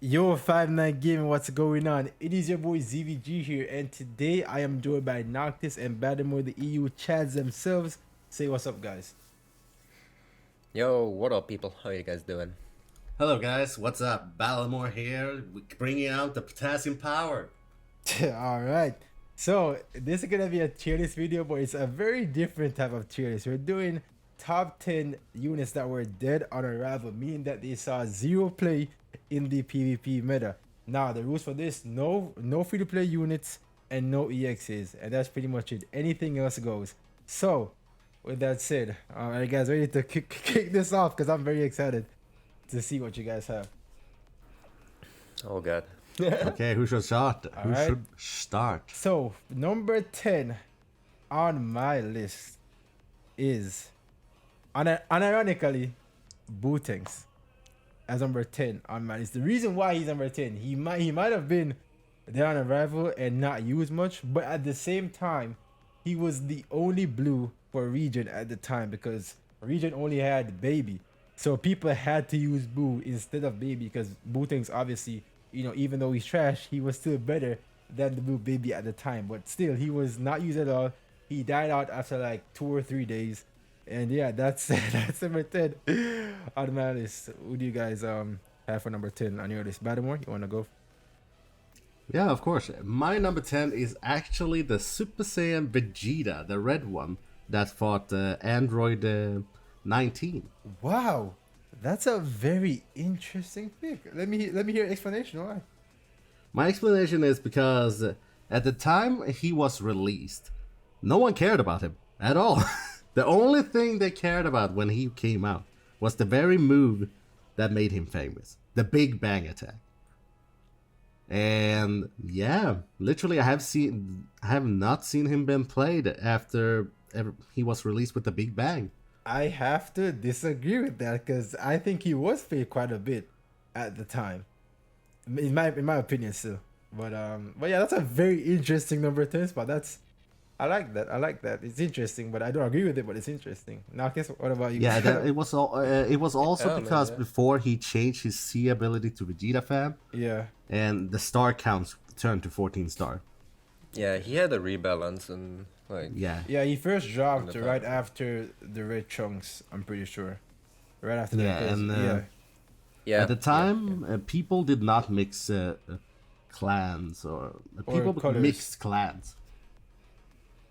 Yo, 5 9 Gaming, what's going on? It is your boy ZVG here, and today I am joined by Noctis and Badamore, the EU Chads themselves. Say what's up, guys. Yo, what up, people? How you guys doing? Hello guys, what's up? Ballamore here, bringing out the potassium power. Alright, so this is gonna be a tier list video, but it's a very different type of tier list. We're doing top 10 units that were dead on arrival, meaning that they saw zero play in the PvP meta. Now, the rules for this, no free-to-play units and no EXs, and that's pretty much it. Anything else goes. So, with that said, are you guys ready to kick this off? Because I'm very excited to see what you guys have. Oh god. Okay, who should start? Who Alright. should start? So, number 10 on my list is, unironically, Bootangs as number 10 on my list. The reason why he's number 10, he might have been there on arrival and not used much, but at the same time, he was the only blue for Region at the time because Region only had Baby. So people had to use Boo instead of Baby because Bootangs obviously, even though he's trash, he was still better than the Blue Baby at the time. But still, he was not used at all. He died out after like 2 or 3 days. And yeah, that's number 10 on my list. Who do you guys have for number 10 on your list? Badamore, you wanna go? Yeah, of course. My number 10 is actually the Super Saiyan Vegeta, the red one that fought Android 19. Wow, that's a very interesting pick. Let me hear an explanation. Why? My explanation is because at the time he was released, no one cared about him at all. The only thing they cared about when he came out was the very move that made him famous, the Big Bang attack. And yeah, literally I have not seen him been played after he was released with the Big Bang. I have to disagree with that because I think he was paid quite a bit at the time, in my opinion, still. But yeah, that's a very interesting number 10 spot. I like that. It's interesting, but I don't agree with it. But it's interesting. Now, what about you? Yeah, it was also Yeah, man, because yeah. before he changed his C ability to Vegeta fam, Yeah. and the star counts turned to 14 star. Yeah, he had a rebalance and like Yeah. Yeah, he first dropped the right back. after the red chunks. I'm pretty sure. Right after Yeah, that. 'Cause- and, yeah. yeah. At the time, people did not mix clans or people colors. mixed clans.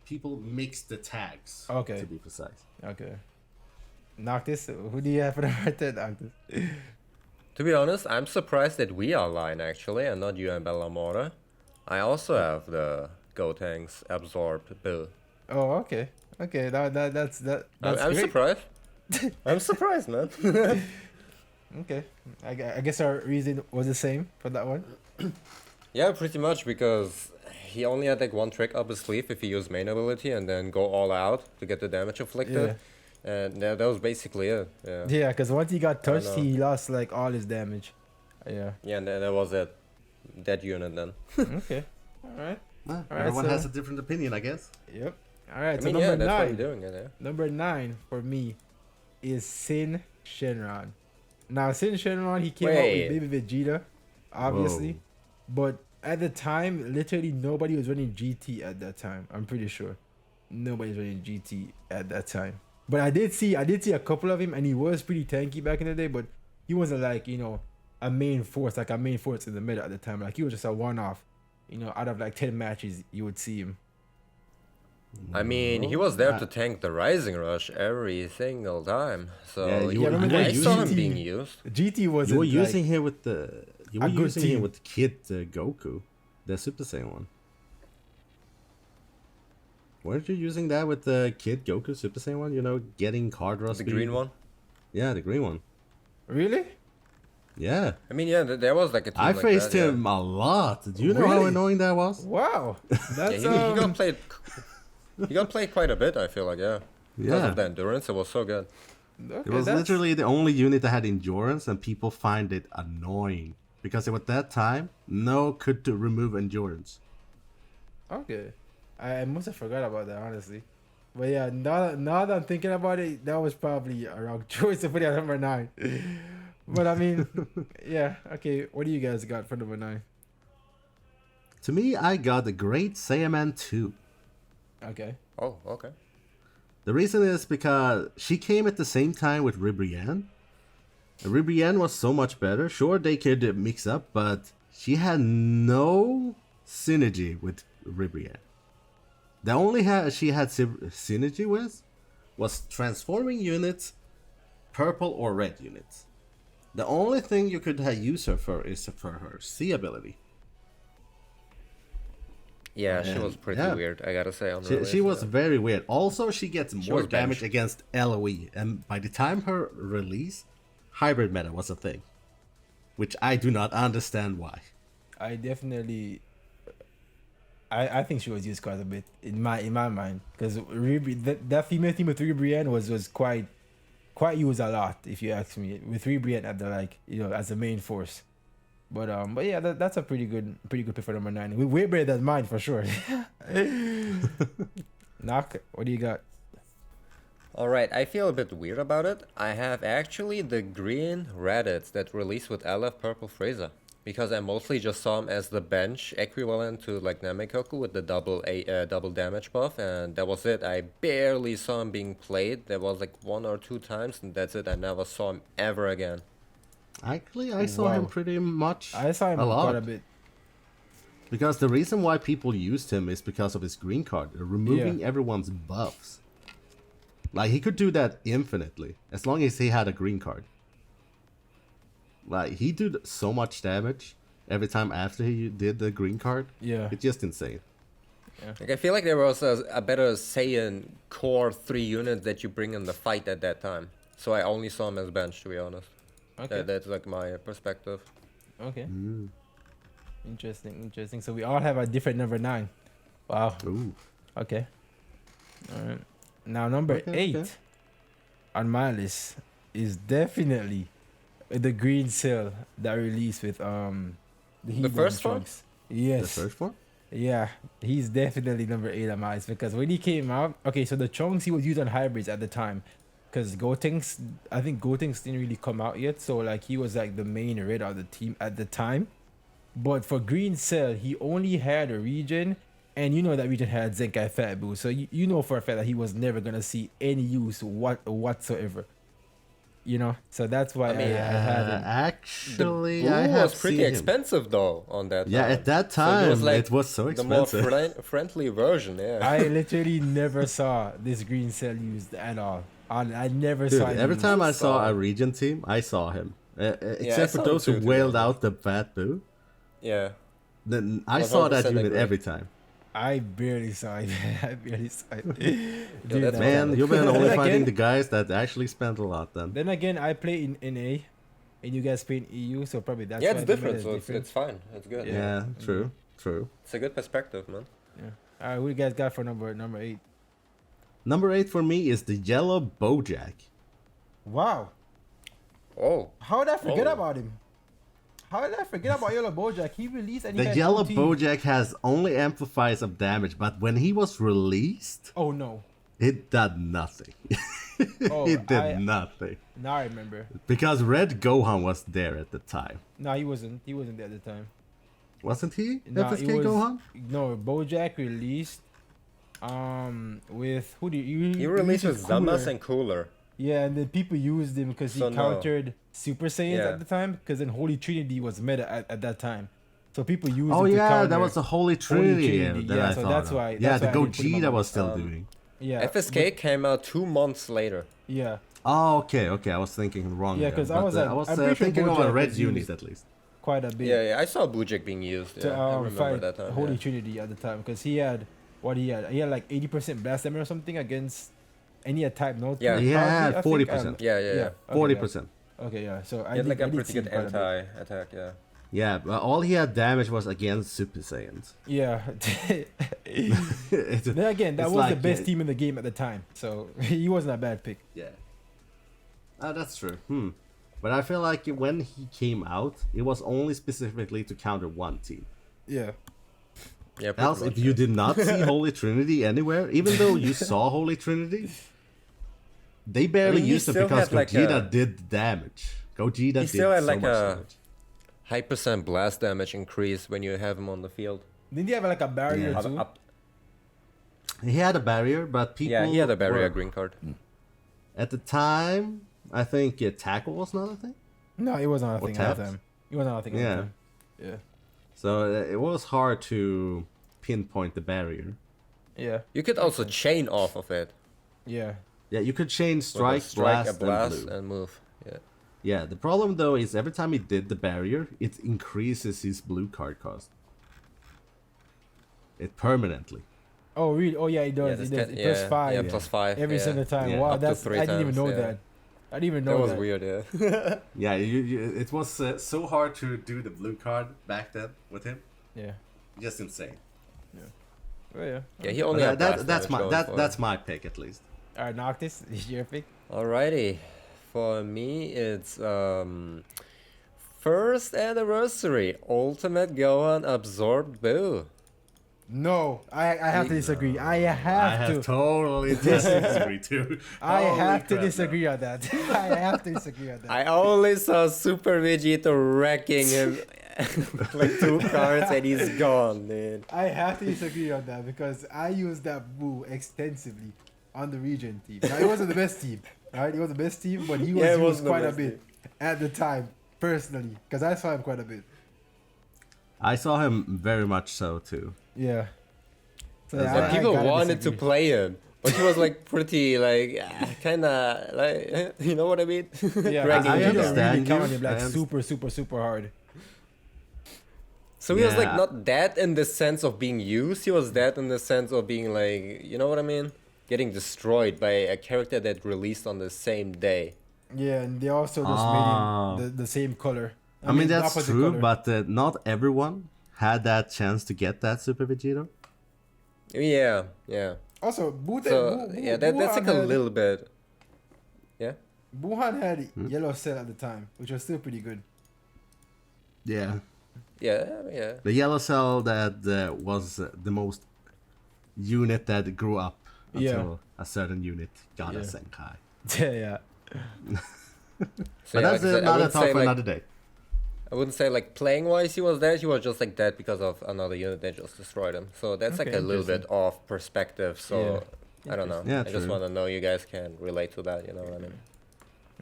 People mixed the tags. Okay. To be precise. Okay. Noctis, who do you have for number 10, Noctis? To be honest, I'm surprised that we are lying actually and not you and Bellamore. I also have the Gotenks absorbed bill. Oh, okay. Okay, that's I'm great. surprised. I'm surprised, man. Okay. I guess our reason was the same for that one. Yeah, pretty much because he only had like one trick up his sleeve if he used main ability and then go all out to get the damage inflicted. And that was basically it. Yeah. Yeah, because once he got touched, know. he lost like all his damage. Yeah. Yeah, and that was it. That unit then. Okay. All right. Well, Alright, everyone so- has a different opinion, I guess. Yep. All right. I So mean, number yeah, that's why I'm 9. doing it. Yeah. Number 9 for me is Sin Shenron. Now, Sin Shenron, he came out Wait. with Baby Vegeta, obviously, but at the time, literally nobody was running GT at that time. I'm pretty sure nobody was running GT at that time. But I did see a couple of him, and he was pretty tanky back in the day. But he wasn't like a main force in the meta at the time. Like he was just a one-off. Out of like 10 matches, you would see him. I mean, he was there to tank the Rising Rush every single time. So Yeah, you were- you were I saw him using- being used. GT was You were using him with the a good team. Kid Goku, the Super Saiyan one. Weren't you using that with the Kid Goku Super Saiyan one? Getting card draw The speed? green one. Yeah, the green one. Really? Yeah. I mean, yeah, there was like a team I like faced that, yeah. him a lot. Do you know how Really? annoying that was? Wow. Yeah, That's he got played. He got played quite a bit. I feel like, yeah. Because Yeah. of the endurance, it was so good. okay, It was that's- literally the only unit that had endurance, and people find it annoying because at that time, no could to remove endurance. Okay. I must have forgot about that, honestly. But yeah, now that I'm thinking about it, that was probably a wrong choice to put it at number 9. But I mean, yeah. Okay, what do you guys got for number 9? To me, I got the Great Saiyaman 2. Okay. Oh, okay. The reason is because she came at the same time with Ribrianne. Ribrianne was so much better. Sure, they could mix up, but she had no synergy with Ribrianne. The only she had synergy with was transforming units, purple or red units. The only thing you could use her for is for her C ability. Yeah, she And, was pretty yeah. weird, I gotta say. On She was very weird. Also, she gets more was damage benched. against LOE, and by the time her release, hybrid meta was a thing, which I do not understand why. I definitely. I think she was used quite a bit in my mind because that female team with Ribrianne was quite used a lot, if you ask me, with Ribrianne at the as the main force. But yeah, that's a pretty good pick for number 9. Way better than mine for sure. Knock, what do you got? Alright, I feel a bit weird about it. I have actually the green Reddit that released with LF Purple Fraser. Because I mostly just saw him as the bench equivalent to like Namekoku with the double damage buff, and that was it. I barely saw him being played. There was like 1 or 2 times, and that's it. I never saw him ever again. Actually, I saw him Wow. pretty much. I saw him a lot. quite a bit. Because the reason why people used him is because of his green card, removing everyone's buffs. Like, he could do that infinitely, as long as he had a green card. Like, he did so much damage every time after he did the green card. Yeah. It's just insane. Like I feel like there was a better Saiyan core 3 unit that you bring in the fight at that time. So I only saw him as bench, to be honest. Okay. That's like my perspective. Okay. Interesting. So we all have a different number 9. Wow. Ooh. Okay. All right. Now number Okay, 8 okay. on my list is definitely the green cell that released with the first one? Trunks. Yes. The first one? Yeah, he's definitely number 8 on my list because when he came out, okay, so the Trunks he was used on hybrids at the time, because I think Gotenks didn't really come out yet, so like he was like the main red of the team at the time. But for Green Cell, he only had a region, and you know that region had Zenkai Fat Boo, so you know for a fact that he was never gonna see any use whatsoever. You know, so that's why I had him. Actually, The I blue have was pretty seen him. expensive though on that. Yeah, time. at that So time, like it was so the more expensive. friendly version. Yeah. I literally never saw this Green Cell used at all. I never Dude, saw him every used. time I saw saw- a region team, I saw him. I Except for saw him those who too, to be wailed honest. out the Fat Boo. Yeah. Then I saw that 100% unit agree. every time. I barely saw it. I barely saw it. that's that- Man, you've been only Then fighting again- the guys that actually spent a lot then. Then again, I play in NA, and you guys play in EU, so probably that's Yeah, why it's the different. meta So is it's fine. It's good. Yeah, true. It's a good perspective, man. Yeah. All right, what you guys got for number 8? Number 8 for me is the yellow Bojack. Wow, Oh. how did I forget Oh. about him? How did I forget about Yellow Bojack? He released and he The had yellow OT. Bojack has only amplifiers of damage, but when he was released, Oh no! it did nothing. Oh, it did I- nothing. Now I remember. Because Red Gohan was there at the time. No, he wasn't. He wasn't there at the time. Wasn't he? Nah, FSK it was, Gohan? No, Bojack released. With who do you? He released with Cooler. Zamas and Cooler. Yeah, and then people used him because he So, no. countered Super Saiyans Yeah. at the time. Because then Holy Trinity was meta at that time, so people used. Oh him to yeah, counter. that was the Holy Trinity, Trinity, that yeah, I so thought that's of. why- Yeah, that's the why I didn't put him on Gogeta my was still list. doing. Yeah, FSK came out 2 months later. Yeah, Oh, okay, I was thinking wrong. Yeah, there, 'cause I but, was like- I was I'm pretty sure thinking of a Bojack red was unit used. at least. quite a bit. Yeah, I saw Bojack being used. Yeah, To I remember fight that time. Holy yeah. Trinity at the time because he had what he had. He had like 80% blast damage or something against any type. No, Yeah. He had 40%. Yeah, yeah, yeah. Okay, 40%. Okay, yeah. So I He had like did, a I did pretty see good quite a bit. anti-attack. Yeah. Yeah, but all he had damage was against Super Saiyans. Yeah. It's- Then again, that it's was the like, best team in the game at the time, so he wasn't a bad pick. Yeah. That's true. But I feel like when he came out, it was only specifically to counter one team. Yeah. Yeah. pretty Else, much, if you yeah. did not see Holy Trinity anywhere, even though you saw Holy Trinity, they barely I mean, he used it still because had, like, Gogeta a- did damage. Gogeta He did still had so like much a damage. high percent blast damage increase when you have him on the field. Didn't he have like a barrier Yeah. too? He had a barrier, but people. Yeah, he had a barrier were- green card. At the time, I think tackle was not a thing. No, it wasn't a Or thing at the taps? time. It wasn't a thing at Yeah. the time. Yeah. So it was hard to pinpoint the barrier. Yeah. You could also chain off of it. Yeah. Yeah, you could change With a strike, strike, blast, a blast, and blue. and move. Yeah. Yeah, the problem though is every time he did the barrier, it increases his blue card cost. It permanently. Oh really? Oh yeah, it does. that's It does. ten- It plus yeah, 5 Yeah, plus 5. every yeah. single time. Yeah. Wow, Up to that's 3 I didn't even times, know yeah. that. I didn't even know That was that. weird, yeah. Yeah, it was so hard to do the blue card back then with him. Yeah. Just insane. Oh yeah. Yeah, he But only had blast that's damage my going for that's my pick at least. Alright, Noctis, is your pick? Alrighty. For me, it's first anniversary Ultimate Gohan Absorbed Boo. No, I have to disagree. I have to. totally disagree too. I Holy have to crap, disagree on that. I have to disagree on that. I only saw Super Vegeta wrecking him like 2 cards and he's gone, dude. I have to disagree on that because I used that Boo extensively on the region team. Now, it wasn't the best team, right? It was the best team, but he was Yeah, it used wasn't the quite a best bit at the time, personally, because I saw him quite a bit. I saw him very much so too. Yeah. So, Yeah, And I people gotta wanted to disagree. play him. But he was like pretty like kinda like you know what I mean? Yeah, Dragging I I you down. understand really count you. him like I super hard. So he was like Yeah. not that in the sense of being used, he was that in the sense of being like, you know what I mean? Getting destroyed by a character that released on the same day. Yeah, and they also just Ah. made him the same color. I mean the that's opposite true, color. but not everyone had that chance to get that Super Vegito. Yeah, yeah. Also, So yeah, that's like a little bit. Yeah. Buhan had Hmm? yellow cell at the time, which was still pretty good. Yeah, Yeah, yeah. the yellow cell that was the most unit that grew up Yeah. until a certain unit got a Yeah. Senkai. Yeah. So, But yeah, that's like I said, I another wouldn't talk say, for like, another day. I wouldn't say like playing wise he was that, he was just like that because of another unit that just destroyed him. So that's like Okay, a little bit interesting. off perspective. So I don't know. Yeah, I just true. want to know you guys can relate to that, you know what I mean?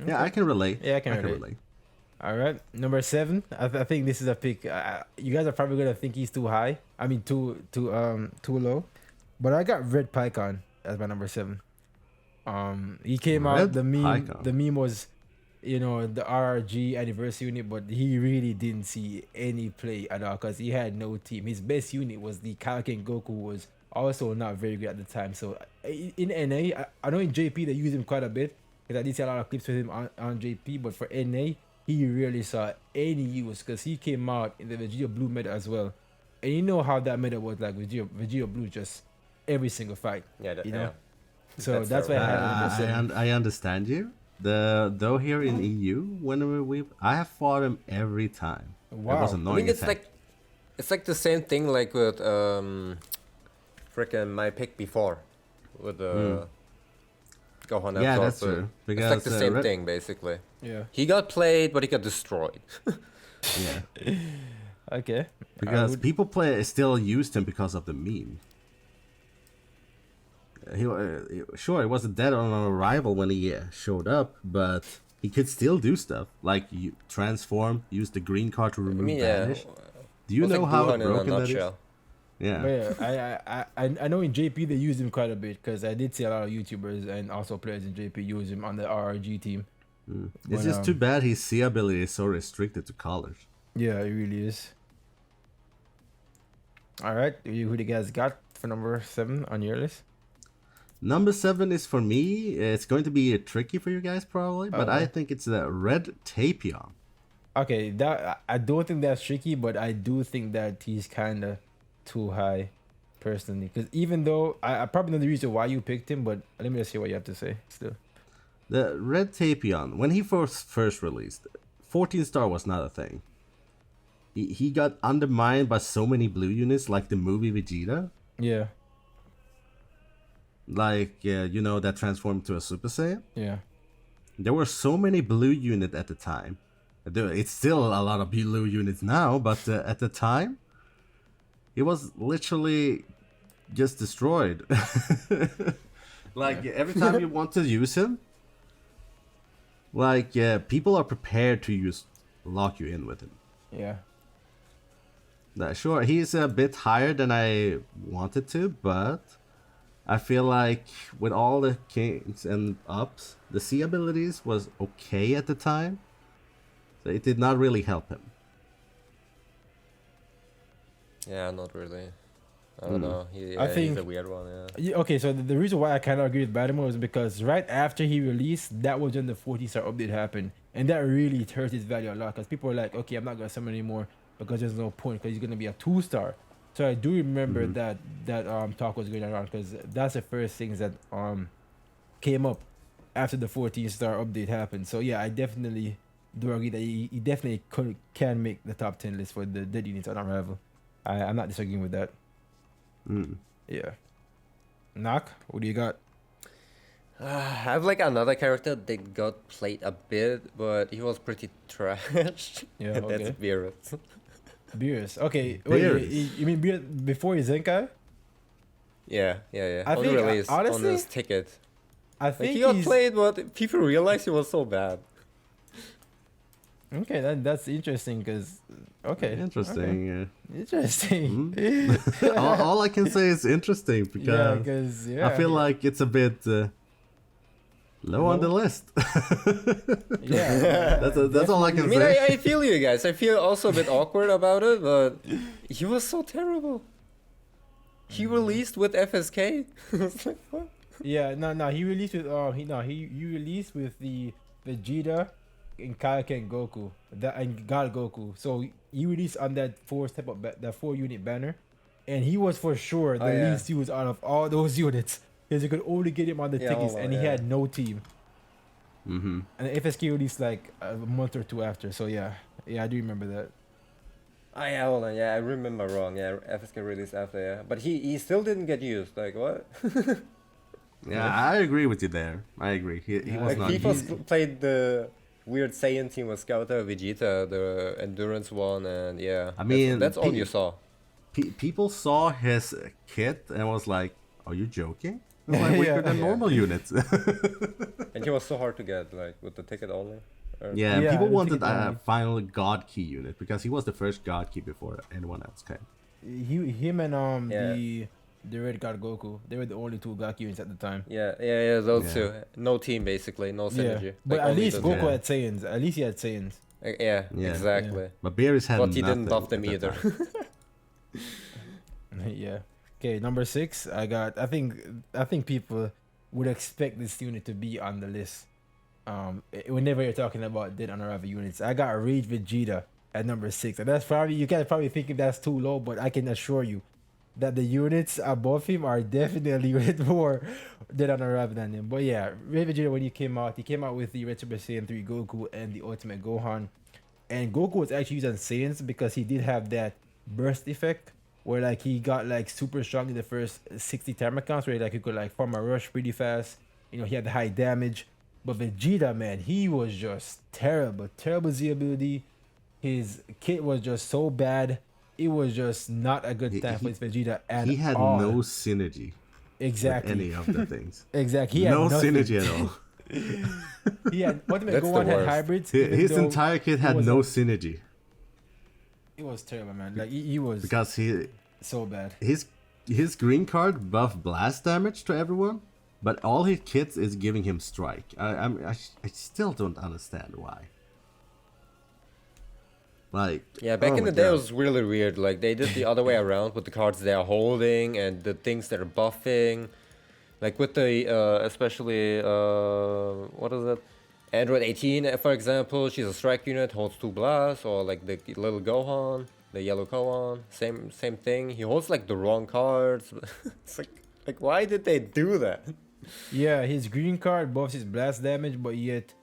Yeah, I can relate. Yeah, I can relate. All right, number 7. I think this is a pick. You guys are probably gonna think he's too high. I mean, too low. But I got Red Pycon as my number 7. He came out. Red The meme. Pycon. The meme was, you know, the RRG anniversary unit, but he really didn't see any play at all because he had no team. His best unit was the Kaioken Goku, who was also not very good at the time. So in NA, I know in JP they use him quite a bit because I did see a lot of clips with him on JP. But for NA, he really saw any use because he came out in the Vegeta Blue meta as well. And you know how that meta was like Vegeta Blue, just every single fight. Yeah, You know? yeah. So that's fair. why I had him number 7. I understand you. Though here in EU, when I have fought him every time. Wow. It was I annoying. mean, it's attack. like the same thing like with freaking my pick before with the Gohan. Yeah, Absorb, that's but true, it's because, like the same Red- thing basically. Yeah. He got played, but he got destroyed. Yeah, Okay. because people still used him because of the meme. Sure, he wasn't dead on arrival when he showed up, but he could still do stuff like transform, use the green card to remove banish. Do you It's know like how Gohan in a broken that is? nutshell. Yeah. But yeah, I know in JP they use him quite a bit because I did see a lot of YouTubers and also players in JP use him on the RRG team. It's just too bad his C ability is so restricted to college. Yeah, it really is. All right, who do you guys got for number 7 on your list? Number 7 is for me. It's going to be tricky for you guys probably, but I Uh-oh. think it's the Red Tapion. Okay, that I don't think that's tricky, but I do think that he's kind of too high, personally. Because even though I probably know the reason why you picked him, but let me just hear what you have to say. Still, The Red Tapion, when he first released, 14 star was not a thing. He got undermined by so many blue units, like the movie Vegeta, yeah, like that transformed to a Super Saiyan. yeah, There were so many blue units at the time It's still a lot of blue units now, but at the time, he was literally just destroyed. Like every time you want to use him, like people are prepared to lock you in with him. Yeah. Sure, he's a bit higher than I wanted to, but I feel like with all the kings and ups, the C abilities was okay at the time. So it did not really help him. Yeah, not really. I don't know. He's think- a weird one. Yeah. Okay, so the reason why I kind of agree with Batman was because right after he released, that was when the 40-star update happened, and that really hurt his value a lot because people were like, okay, I'm not gonna summon anymore because there's no point because he's gonna be a 2-star. So I do remember that talk was going around because that's the first things that came up after the 14-star update happened. So yeah, I definitely do agree that he definitely can make the top 10 list for the dead units on Unravel. I'm not disagreeing with that. Yeah. Knock, what do you got? I have like another character that got played a bit, but he was pretty trash. Yeah, and okay. that's Beerus. Beerus. Okay, wait, Beerus. you mean Beerus before Zenkai? Yeah. I On think, release, on honestly, his ticket. I Like think he got he's played, but people realized he was so bad. okay. That's interesting because Interesting. interesting. All I can say is interesting Yeah, because because I feel like it's a bit low on the list. yeah. That's all I can I mean, say. I feel you guys. I feel also a bit awkward about it, but he was so terrible. He released with FSK. It's like, what? Yeah, no. He released with he released with the Vegeta and Kaioken Goku and God Goku. So he released on that 4-unit banner, and he was for sure the yeah. least used out of all those units because you could only get him on the Yeah, tickets, hold on, and he yeah. had no team. Mm-hmm. And the FSK released like a month or two after. So yeah, I do remember that. Oh yeah, hold on. Yeah, I remember wrong. Yeah, FSK released after. Yeah, but he still didn't get used. Like what? Yeah, I agree with you there. I agree. He Yeah, was Like not. people He, played the weird Saiyan team with Scouter, Vegeta, the endurance one, and yeah. I mean, that's all you saw. people saw his kit and was like, "Are you joking? It's like weaker than Yeah. normal units." And he was so hard to get, like with the ticket only. Or- Yeah, Yeah, people the wanted ticket a only. final God Key unit because he was the first God Key before anyone else came. Him and Yeah. the Red God Goku, they were the only two Gaki units at the time. Yeah, those Yeah. two. No team basically, no synergy. Yeah, but Like, at only least the two. Goku had Saiyans. At least he had Saiyans. Yeah, Yeah. exactly. But Beerus had But he didn't nothing buff them at that either. time. Yeah. Okay, number 6. I think people would expect this unit to be on the list. Whenever you're talking about dead unravel units, I got Rage Vegeta at number 6, and that's probably you guys probably think that's too low, but I can assure you that the units above him are definitely with more dead unravel than him. But yeah, Rage Vegeta when he came out with the Red Super Saiyan 3 Goku and the Ultimate Gohan, and Goku was actually using Saiyans because he did have that burst effect where like he got like super strong in the first 60 timer counts where like he could like form a rush pretty fast. You know, he had the high damage. But Vegeta, man, he was just terrible Z ability. His kit was just so bad. It was just not a good time for Vegeta at He had all. no synergy Exactly. with any of the things. Exactly. He had No nothing. synergy at all. He had Ultimate That's the Gohan had worst. hybrids. even His though entire kit he had was no a- synergy It was terrible, man. Like he was because so bad. his green card buff blast damage to everyone, but all his kits is giving him strike. I still don't understand why. Like Yeah, back oh in my the day, it God. was really weird. Like they did the other way around with the cards they are holding and the things they're buffing. Like with the especially what is it? Android 18, for example, she's a strike unit, holds 2 blasts, or like the little Gohan, the yellow Gohan, same thing. He holds like the wrong cards. It's like why did they do that? Yeah, his green card buffs his blast damage, but yet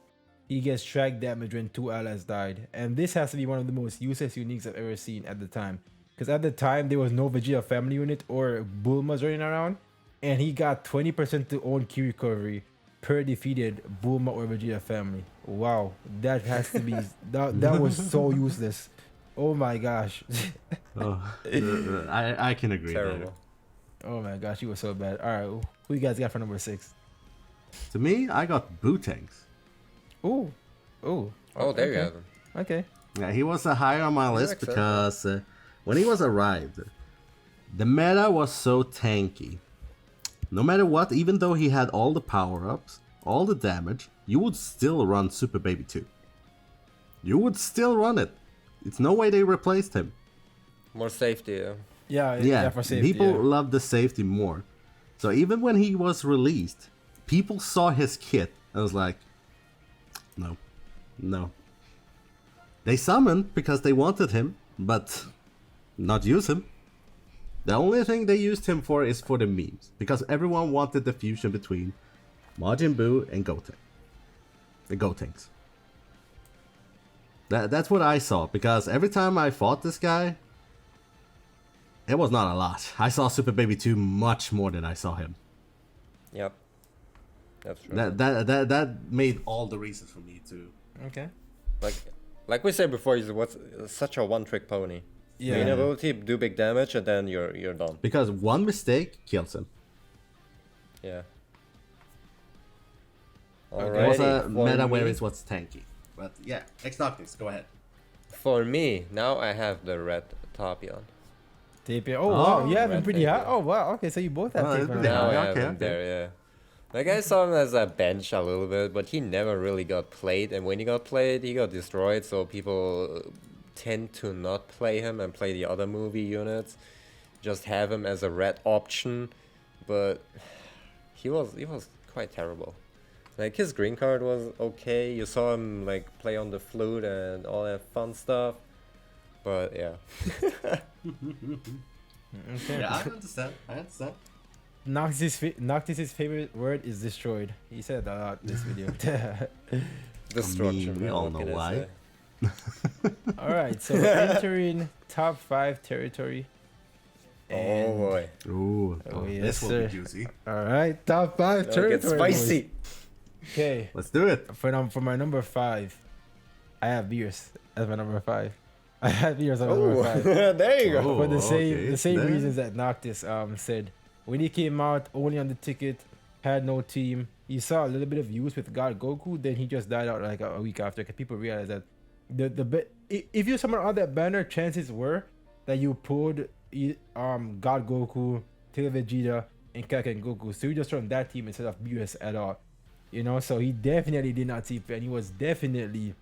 he gets strike damage when 2 allies died. And this has to be one of the most useless uniques I've ever seen at the time. Because at the time, there was no Vegeta family unit or Bulmas running around. And he got 20% to own key recovery per defeated Bulma or Vegeta family. Wow, that has to be that was so useless. Oh my gosh. Oh, I can agree there. Terrible. Oh my gosh, he was so bad. All right, who you guys got for number 6? To me, I got Bootangs. Ooh, ooh. Oh, there you okay. have him. Okay. Yeah, he was higher on my list accept because when he was arrived, the meta was so tanky. No matter what, even though he had all the power-ups, all the damage, you would still run Super Baby 2. You would still run it. It's no way they replaced him. More safety. Yeah, Yeah, for safety. people yeah. love the safety more. So even when he was released, people saw his kit and was like, no, no. They summoned because they wanted him, but not use him. The only thing they used him for is for the memes, because everyone wanted the fusion between Majin Buu and Goten. The Gotenks. That's what I saw, because every time I fought this guy, it was not a lot. I saw Super Baby 2 much more than I saw him. Yep. That's true. That made all the reasons for me to. Okay. Like we said before, he's such a one-trick pony. Yeah. Main ability, do big damage, and then you're done. Because one mistake kills him. Yeah. It was Alrighty, a for meta where me- it was tanky. But yeah, X-Noctis, go ahead. For me, now I have the red Tapion. Tapion. Oh, wow, you have him Red pretty high. Tapion. Oh wow. Okay, so you both have Oh, Tapion. yeah. Now I okay, have him okay. there, yeah. Like I saw him as a bench a little bit, but he never really got played. And when he got played, he got destroyed. So people tend to not play him and play the other movie units. Just have him as a red option, but he was quite terrible. Like his green card was okay. You saw him like play on the flute and all that fun stuff, but yeah. Okay. Yeah, I understand. Noctis' favorite word is destroyed. He said that a lot in this video. Destruction. we man, all what know can I why. say? All right, so entering top 5 territory. Oh And- boy. Ooh, Oh, yes, this will sir. be juicy. All right, top 5 It'll get territory. boys. spicy. Okay, Let's do it. for my number 5, I have Beers as my number 5. I have Beers as my number Oh, 5. there you go. Oh. For the okay, same then. reasons that Noctis said. When he came out, only on the ticket, had no team. He saw a little bit of use with God Goku, then he just died out like a week after. Cause people realized that if you summon on that banner, chances were that you pulled God Goku, Tail Vegeta, and Kakarot Goku. So you just run that team instead of BS at all. You know, so he definitely did not see fit, and he was definitely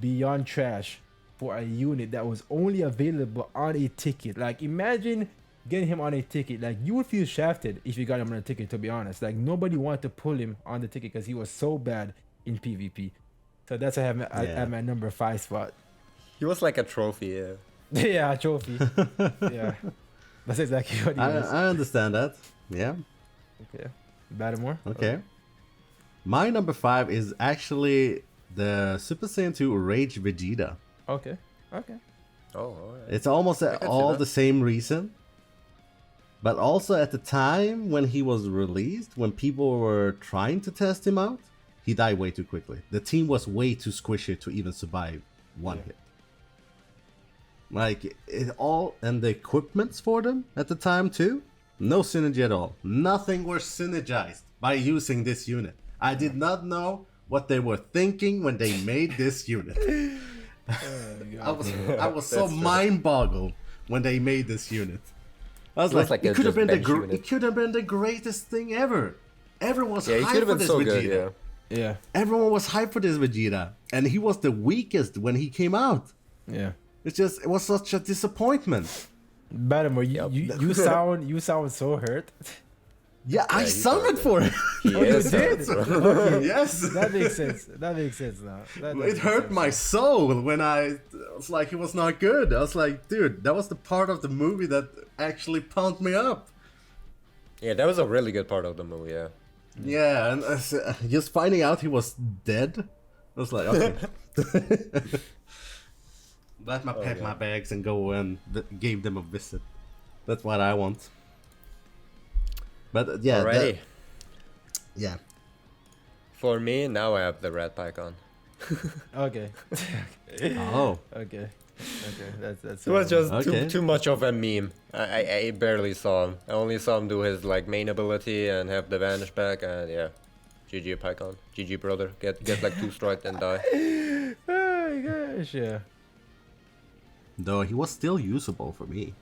beyond trash for a unit that was only available on a ticket. Like, imagine getting him on a ticket. Like, you would feel shafted if you got him on a ticket, to be honest. Like, nobody wanted to pull him on the ticket because he was so bad in PvP. So that's why I have him at my number 5 spot. He was like a trophy, yeah. Yeah, trophy. Yeah, that's exactly what he was. I understand that. Yeah. Okay, Battimore. Okay. My number 5 is actually the Super Saiyan 2 Rage Vegeta. Okay. Okay. Oh, alright. It's almost can see all that. the same reason. But also at the time when he was released, when people were trying to test him out, he died way too quickly. The team was way too squishy to even survive one hit. Like, it all, and the equipments for them at the time too, no synergy at all. Nothing was synergized by using this unit. I did not know what they were thinking when they made this unit. I was so That's true. mind boggled when they made this unit. I was It was like, like a it could have just been the bench unit. it could have been the greatest thing ever. Everyone was Yeah, he hyped could have for been this so Vegeta. good, yeah. Yeah. Everyone was hyped for this Vegeta, and he was the weakest when he came out. Yeah. It was such a disappointment. Battimore, you sound so hurt. Yeah, I he summoned thought for it. He Oh, you is did? so- Yes. That makes sense. That makes sense now. It hurt my soul when I was like, it was not good. I was like, dude, that was the part of the movie that actually pumped me up. Yeah, that was a really good part of the movie, yeah. Yeah, and just finding out he was dead, I was like, okay. Let me pack my bags and go and gave them a visit. That's what I want. But yeah, Alrighty. yeah. For me, now I have the red Pycon. Okay. Oh, Okay. Okay. That's. It was just Okay. too much of a meme. I barely saw him. I only saw him do his like main ability and have the vanish back, and yeah, GG Pycon, GG brother, get like 2 strike and die. Oh my gosh! Yeah. though he was still usable for me.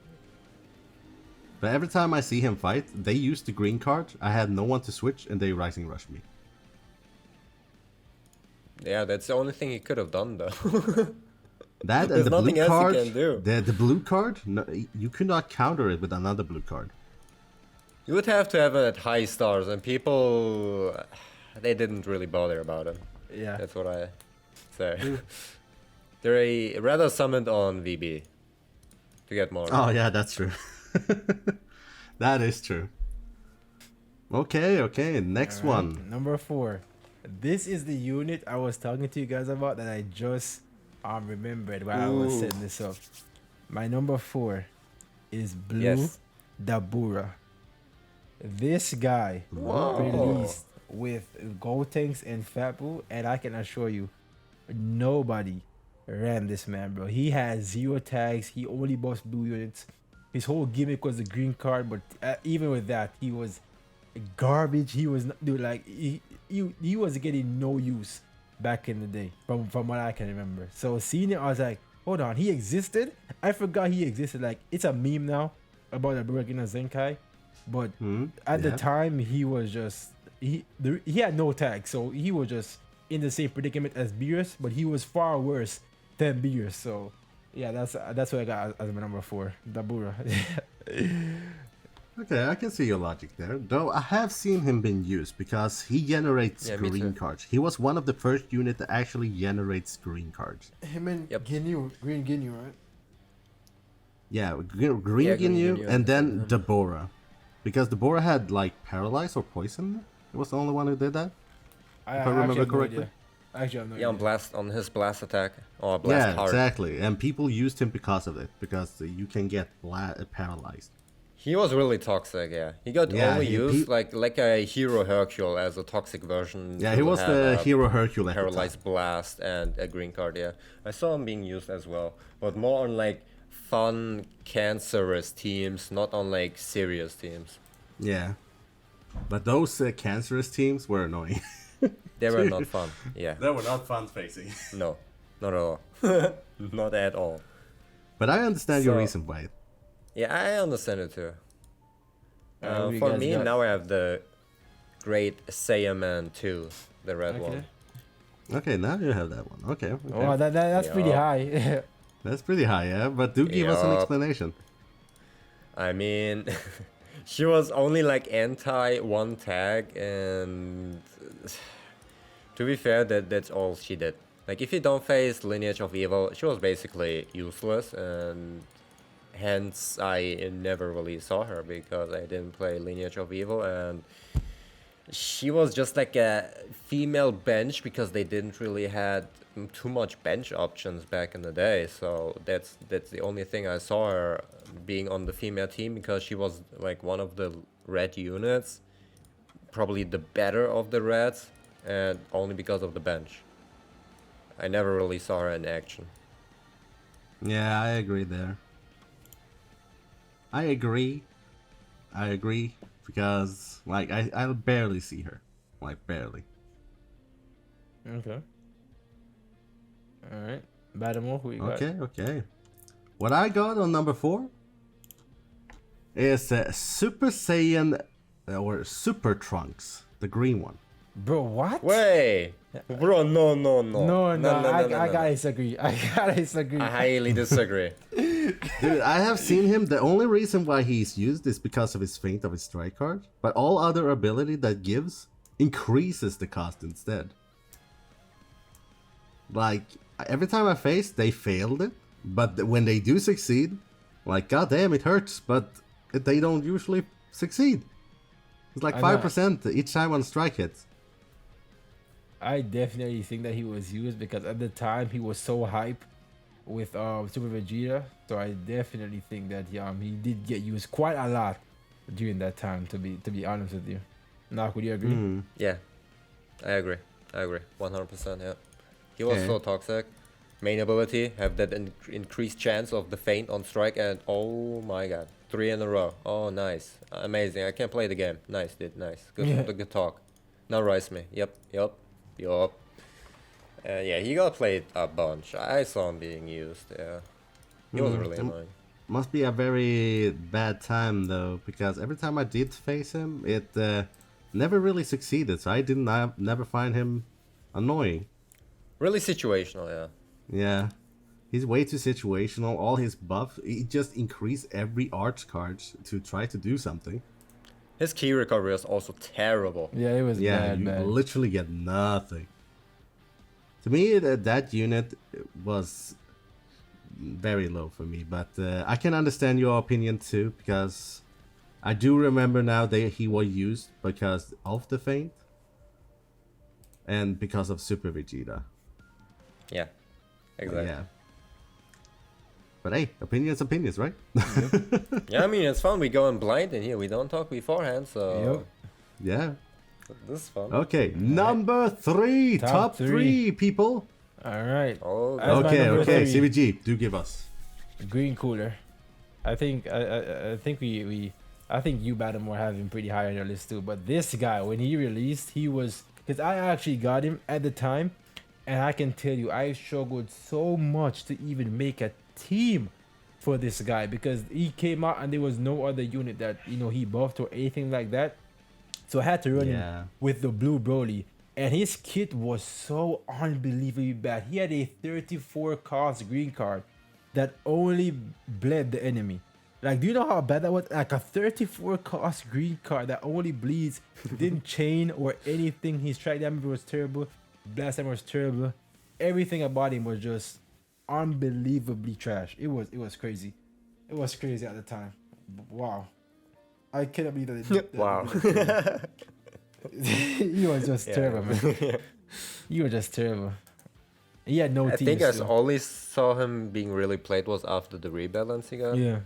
But every time I see him fight, they use the green card. I had no one to switch, and they rising rush me. Yeah, that's the only thing he could have done though. That There's and the nothing blue else he card. can do. The blue card. No, you could not counter it with another blue card. You would have to have it at high stars, and people they didn't really bother about him. Yeah. That's what I say. They're rather summoned on VB to get more. Oh yeah, that's true. That is true. Okay, okay. Next Alright, one. Number 4. This is the unit I was talking to you guys about that I just remembered while I was Ooh. setting this up. My number 4 is Blue Yes. Dabura. This guy Whoa. released with Gotenks and Fabu, and I can assure you, nobody ran this man, bro. He had 0 tags. He only bossed blue units. His whole gimmick was the green card, but even with that, he was garbage. He was not, dude, like he was getting no use back in the day, from what I can remember. So seeing it, I was like, hold on, he existed. I forgot he existed. Like it's a meme now about the Burkina Zenkai, but at the Yeah. time he was just he had no tag, so he was just in the same predicament as Beerus, but he was far worse than Beerus. So yeah, that's what I got as my number 4, Dabura. Okay, I can see your logic there. Though I have seen him being used because he generates Yeah, me green too. cards. He was one of the first unit that actually generates green cards. Him and Yep. Ginyu, Green Ginyu, right? Yeah, green Yeah, Green Ginyu Ginyu. and then Deborah. Because Deborah had like paralyze or poison. It was the only one who did that. I If I remember actually have no correctly. idea. Actually, I'm not. Yeah, on his blast attack or blast Yeah, card. exactly. And people used him because of it. Because you can get paralyzed. He was really toxic. Yeah, he got Yeah, only he- used like a hero Hercule as a toxic version. Yeah, to he was have the a hero Hercule at the time. paralyzed blast and a green card. Yeah, I saw him being used as well, but more on like fun cancerous teams, not on like serious teams. Yeah. But those cancerous teams were annoying. They were not fun. Yeah, They were not fun facing. no, not at all. Not at all. But I understand your So- reason why. Yeah, I understand it too. What do you For guys me, got? now I have the great Saiyaman 2, the red Okay. one. Okay, now you have that one. Okay. okay. Oh, that's pretty Yeah. high. That's pretty high, yeah? But do give us an Yup. explanation. I mean, she was only like anti one tag, and to be fair, that's all she did. Like, if you don't face Lineage of Evil, she was basically useless, and hence I never really saw her because I didn't play Lineage of Evil, and she was just like a female bench because they didn't really had too much bench options back in the day. So that's the only thing I saw her being on the female team, because she was like one of the red units, probably the better of the reds, and only because of the bench. I never really saw her in action. Yeah, I agree there. I agree. Because, like, I barely see her. Like, barely. Okay. All right. Badamo, who you got? Okay, okay. What I got on number 4 is Super Saiyan or Super Trunks, the green one. Bro, what? Wait, bro, no. No, I no. gotta disagree. I gotta disagree. I highly disagree. Dude, I have seen him. The only reason why he's used is because of his feint of his strike card. But all other ability that gives increases the cost instead. Like, every time I face, they failed it. But when they do succeed, like, goddamn, it hurts. But they don't usually succeed. It's like I know. 5% each time one strike hits. I definitely think that he was used because at the time he was so hype with Super Vegeta. So I definitely think that he did get used quite a lot during that time. To be honest with you, Nak, would you agree? Mm. Yeah, I agree. 100%. Yeah. He was Okay. so toxic. Main ability, have that increased chance of the feint on strike, and oh my god, 3 in a row. Oh, nice. Amazing. I can play the game. Nice, dude. Nice. Good, Yeah. good talk. Now rise me. Yep. Yeah, he got played a bunch. I saw him being used, yeah. He was really annoying. Must be a very bad time though, because every time I did face him, it never really succeeded. So I never find him annoying. Really situational, yeah. Yeah, he's way too situational. All his buff, he just increase every arch card to try to do something. His key recovery was also terrible. Yeah, it was Yeah, bad, you man. literally get nothing. To me, that unit was very low for me, but I can understand your opinion too, because I do remember now that he was used because of the feint and because of Super Vegeta. Yeah, exactly. Yeah. But hey, opinions, right? Yeah, I mean, it's fun. We go in blind in here. We don't talk beforehand, so Yeah. this is fun. Okay, number 3, Top top three. 3 people. All right. Oh, That's my Okay, number okay, 3. CBG, do give us. Green Cooler. I think I think you Battlemore have him pretty high on your list too. But this guy, when he released, he was, because I actually got him at the time, and I can tell you I struggled so much to even make a team for this guy, because he came out and there was no other unit that he buffed or anything like that. So I had to run Yeah. him with the blue Broly. And his kit was so unbelievably bad. He had a 34 cost green card that only bled the enemy. Like, do you know how bad that was? Like a 34 cost green card that only bleeds, didn't chain or anything. His strike damage was terrible. Blast damage was terrible. Everything about him was just unbelievably trash. It was crazy. It was crazy at the time. Wow. I cannot believe that. wow. He was just terrible, man. You were just terrible. He had no I team. think I still. only saw him being really played was after the rebalance he got. Yeah.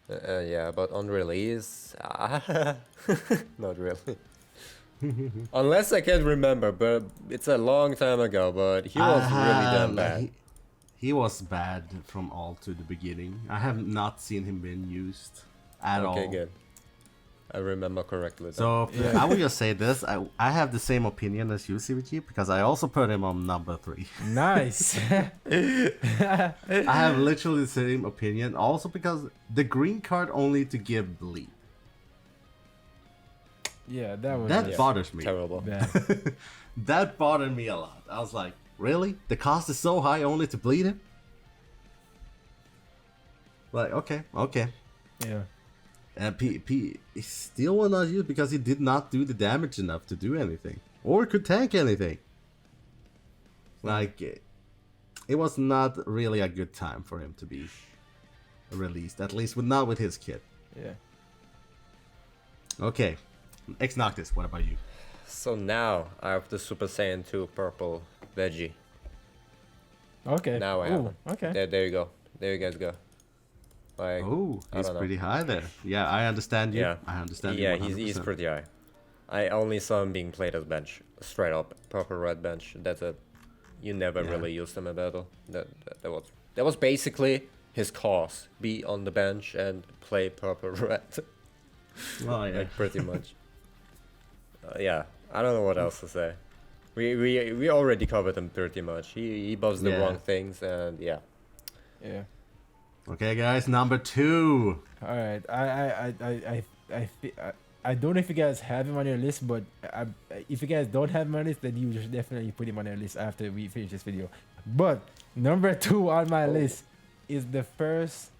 Yeah, but on release, not really. Unless I can remember, but it's a long time ago. But he was really damn bad. He was bad from all to the beginning. I have not seen him being used at all. Okay, good. I remember correctly. Then. So Yeah. I will just say this: I have the same opinion as you, CVG, because I also put him on number 3. Nice. I have literally the same opinion, also because the green card only to give bleed. Yeah, that was That just bothers me. Terrible. bad. That bothered me a lot. I was like, really? The cost is so high only to bleed him? Like, okay. Yeah. And P still will not use because he did not do the damage enough to do anything. Or could tank anything. Like, it was not really a good time for him to be released. At least not with his kit. Yeah. Okay. Ex Noctis, what about you? So now I have the Super Saiyan 2 purple veggie. Okay. Now I have Ooh, him. okay. There you go. There you guys go. Like, Oh, I he's don't know. pretty high there. Yeah, I understand you. Yeah. I understand Yeah, you. he's 100%. pretty high. I only saw him being played as bench, straight up purple red bench. That's it. You never Yeah. really used him in battle. That was basically his cause. Be on the bench and play purple red, Oh, yeah. like pretty much. Yeah, I don't know what else to say. We already covered him pretty much. He buffs the Yeah. wrong things, and yeah. Yeah. Okay, guys, number 2. All right. I don't know if you guys have him on your list, but if you guys don't have him on your list, then you should definitely put him on your list after we finish this video. But number 2 on my list is the first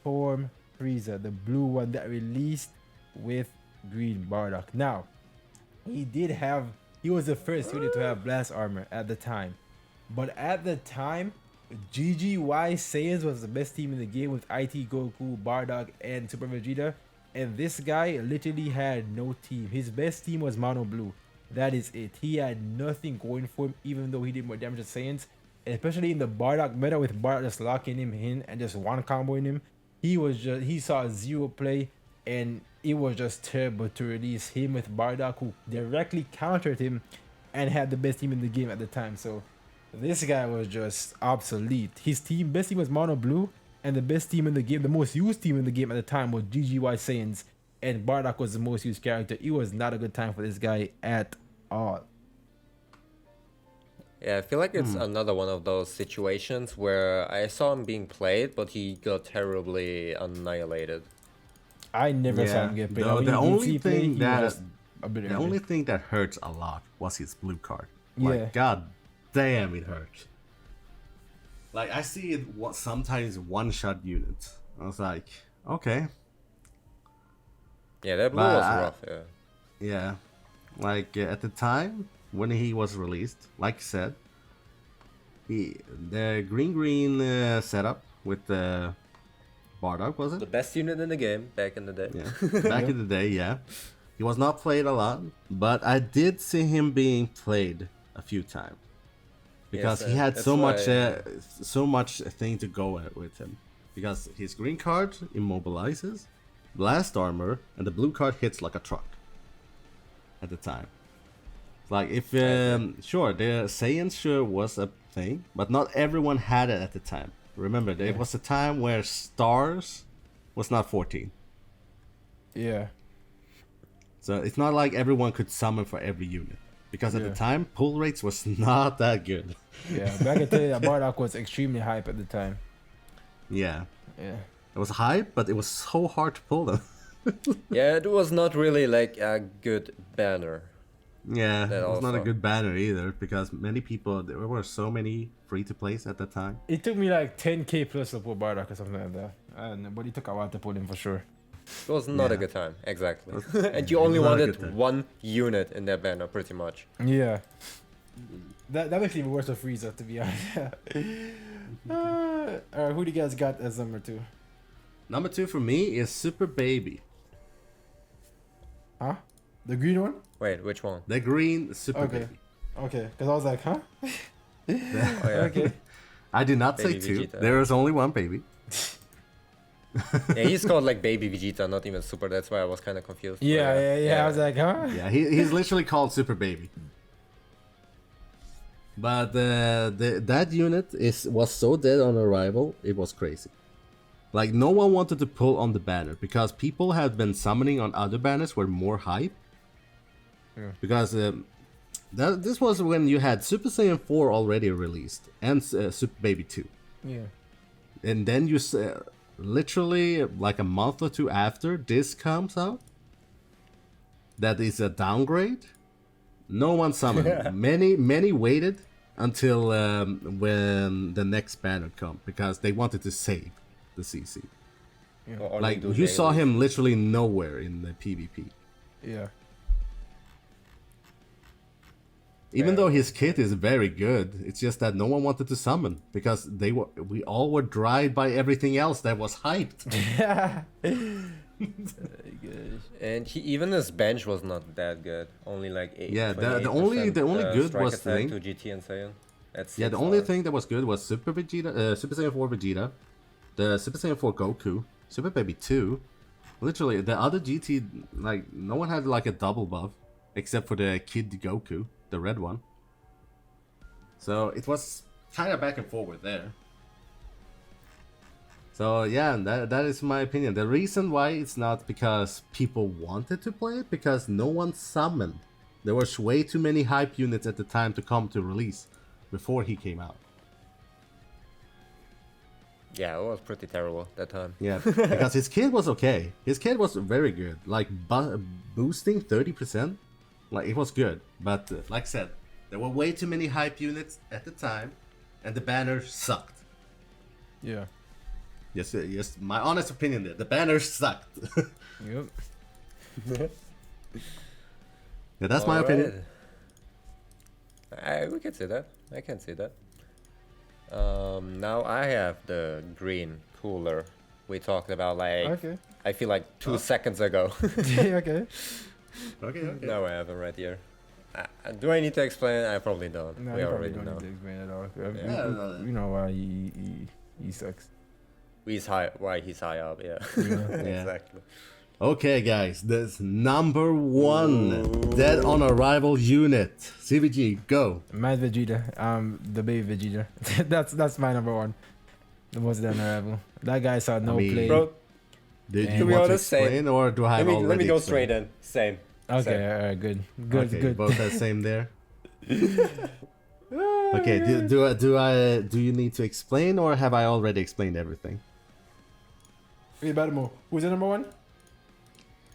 form Frieza, the blue one that released with green Bardock. Now, he was the first unit to have blast armor at the time. But at the time, GGY Saiyans was the best team in the game with IT Goku, Bardock, and Super Vegeta. And this guy literally had no team. His best team was Mono Blue. That is it. He had nothing going for him, even though he did more damage than Saiyans. And especially in the Bardock meta, with Bardock just locking him in and just one comboing him, he saw zero play, and it was just terrible to release him with Bardock, who directly countered him and had the best team in the game at the time. So This guy was just obsolete. His team, best team was Mono Blue, and the best team in the game, the most used team in the game at the time was GGY Saiyans, and Bardock was the most used character. It was not a good time for this guy at all. Yeah, I feel like it's another one of those situations where I saw him being played, but he got terribly annihilated. I never saw him get played. When The he did only see play, thing he that was a bit the early. only thing that hurts a lot was his blue card. Yeah. Like, god damn, it hurts. Like, I see it sometimes one-shot units. I was like, okay, Yeah, that blue But was I- rough, yeah. yeah. Like, at the time when he was released, like I said, the green setup with the Bardock, was The it? best unit in the game back in the day. Yeah. Back in the day, yeah. He was not played a lot, but I did see him being played a few times because Yes, he had that's so much thing to go at with him. Because his green card immobilizes, blast armor, and the blue card hits like a truck. At the time, like if sure, the Saiyans sure was a thing, but not everyone had it at the time. Remember, there was a time where stars was not 14. Yeah. So it's not like everyone could summon for every unit. Because at Yeah. the time, pull rates was not that good. Yeah. But I can tell you that Bardock was extremely hype at the time. Yeah. Yeah. It was hype, but it was so hard to pull them. Yeah, it was not really like a good banner. Yeah, That it was not a also. good banner either, because many people, there were so many free-to-plays at that time. It took me like 10k plus to pull Bardock or something like that. I don't know, but it took a while to pull him for sure. It was not a Yeah. good time, exactly. And you only not a wanted good time. one unit in that banner, pretty much. Yeah. That makes it even worse for Frieza, to be honest. Alright, who do you guys got as number 2? Number 2 for me is Super Baby. Huh? The green one? Wait, which one? The green Super Okay. Baby. Okay, because I was like, huh? Oh, yeah. Okay. I did not Baby say 2. Vegeta. There is only one baby. Yeah, he's called like Baby Vegeta, not even Super. That's why I was kind of confused. But Yeah. I was like, huh? Yeah, he's literally called Super Baby. But that unit was so dead on arrival, it was crazy. Like, no one wanted to pull on the banner because people had been summoning on other banners were more hype. Yeah. Because this was when you had Super Saiyan 4 already released and Super Baby 2. Yeah. And then you literally like a month or two after this comes out, that is a downgrade. No one summoned. Many waited until when the next banner come because they wanted to save the CC. Or Like do you saw dailies. him literally nowhere in the PvP. Yeah. Even though his kit is very good, it's just that no one wanted to summon because we all were dried by everything else that was hyped. And even his bench was not that good. Only like 8. Yeah, the only 28% good strike was attack thing. to GT and Saiyan. That's Yeah, the only thing that was good was Super Vegeta, Super Saiyan 4 Vegeta, the Super Saiyan 4 Goku, Super Baby 2. Literally, the other GT, like, no one had like a double buff, except for the Kid Goku, the red one. So it was kind of back and forward there. So yeah, that is my opinion. The reason why it's not because people wanted to play it, because no one summoned. There was way too many hype units at the time to come to release before he came out. Yeah, it was pretty terrible that time. Yeah, because his kid was okay. His kid was very good. Like boosting 30%, like it was good. But like I said, there were way too many hype units at the time, and the banner sucked. Yeah. Yes, my honest opinion there. The banner sucked. Yep. Yeah, that's my opinion. We can say that. I can say that. Now I have the green cooler we talked about like Okay. I feel like 2 seconds ago. Okay. Okay. Now I have him right here. Do I need to explain? I probably don't. No, We you probably already don't know. need to explain it all. Yeah. You know why he sucks. He's high. Why he's high up? Yeah. Yeah. Yeah. Exactly. Okay, guys, this number one dead on arrival unit. CVG, go. Mad Vegeta, the baby Vegeta. that's my number one. The most done arrival. That guy saw no mean, play. Bro, Did Yeah. you To be want to honest, same. explain, or do I have already let me go explained? straight in. Same. Okay, Same. alright, good, good, Okay, good. both have same there. Okay, do you need to explain, or have I already explained everything? Wait, Badamo, who's the number one?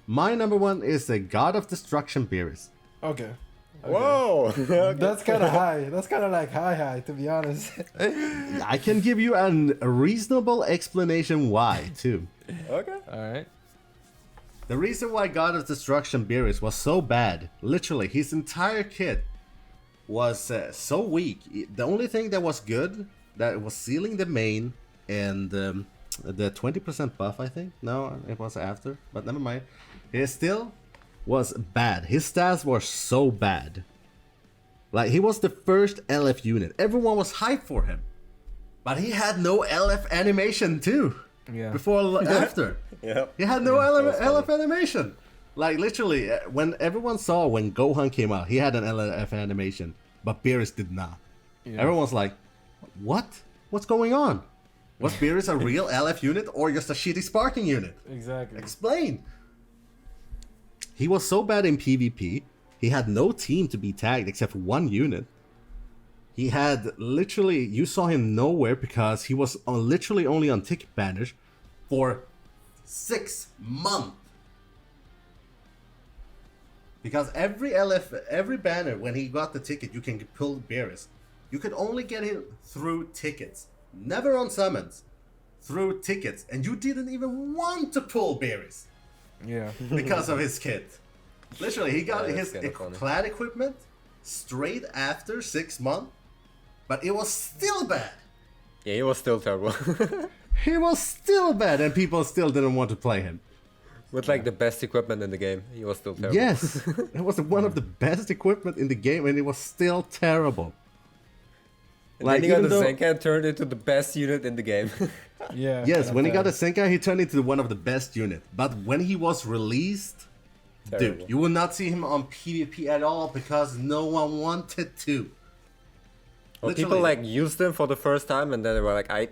My number one is the God of Destruction, Beerus. Okay. Whoa! That's kind of high. That's kind of like high, to be honest. I can give you a reasonable explanation why, too. Okay. Alright. The reason why God of Destruction Beerus was so bad, literally, his entire kit was so weak. The only thing that was good, that was sealing the main and the 20% buff, I think. No, it was after, but never mind. It still was bad. His stats were so bad. Like, he was the first LF unit. Everyone was hyped for him. But he had no LF animation too. Yeah. Before after. Yep. He had no Yeah, that was LF funny. animation. Like, literally, when everyone saw when Gohan came out, he had an LF animation, but Beerus did not. Yeah. Everyone's like, what? What's going on? Was Beerus a real LF unit or just a shitty sparking unit? Exactly. Explain. He was so bad in PvP, he had no team to be tagged except for one unit. He had literally, you saw him nowhere because he was literally only on ticket banners for 6 months. Because every banner, when he got the ticket, you can pull Beerus. You could only get him through tickets. Never on summons. Through tickets. And you didn't even want to pull Beerus Yeah. because of his kit. Literally, he got Yeah, his that's kinda funny. clan equipment straight after 6 months. But it was still bad. Yeah, he was still terrible. He was still bad, and people still didn't want to play him. With like the best equipment in the game, he was still terrible. Yes, it was one of the best equipment in the game, and it was still terrible. And Like, then he got even the though- Zenka and turned into the best unit in the game. Yeah. Yes, when he got a a Senka, he turned into one of the best units. But when he was released, Terrible. dude, you will not see him on PvP at all because no one wanted to. Well, people Literally. like used them for the first time and then they were like, I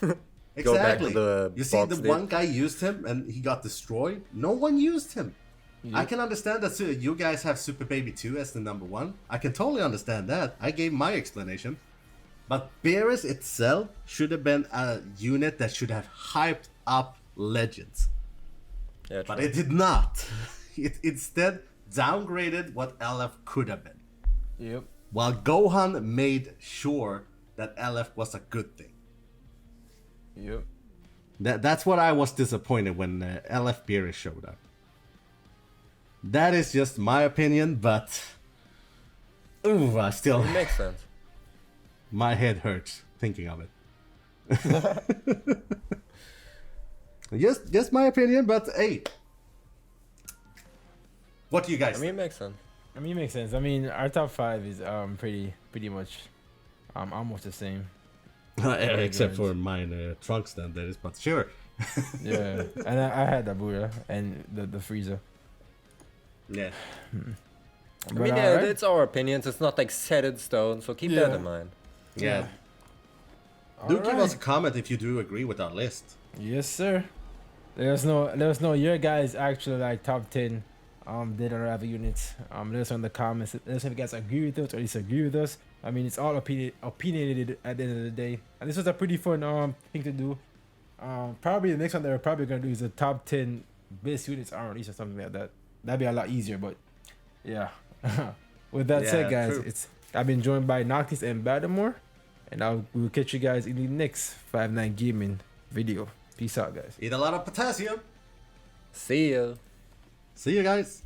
go back Exactly. to the You see, box the state. one guy used him and he got destroyed. No one used him. I can understand that you guys have Super Baby 2 as the number one. I can totally understand that. I gave my explanation. But Beerus itself should have been a unit that should have hyped up Legends. Yeah, But true. it did not. It instead downgraded what LF could have been. Yep. While Gohan made sure that LF was a good thing. Yep. That's what I was disappointed when LF Beerus showed up. That is just my opinion, but ooh, I still It makes sense. my head hurts thinking of it. just my opinion, but hey, what do you guys? I mean, it makes sense. I mean, it makes sense. I mean, our top 5 is pretty much almost the same. Except for mine, Trunks, then that is, but sure. Yeah. And I had the Buddha and the Frieza. Yeah. I mean, yeah, it's our opinions. It's not like set in stone, so keep that Yeah. in mind. Yeah. Do give us a Alright. comment if you do agree with our list. Yes, sir. Let us know your guys actually like top 10 dead or alive units. Let us know in the comments. Let us know if you guys agree with us or disagree with us. I mean, it's all opinionated at the end of the day. And this was a pretty fun thing to do. Probably the next one that we're probably gonna do is the top 10 best units on release or something like that. That'd be a lot easier, but yeah. With that said, Yeah, guys, true. I've been joined by Noctis and Badamore, and we'll catch you guys in the next 5-9 gaming video. Peace out, guys. Eat a lot of potassium. See ya. See you guys.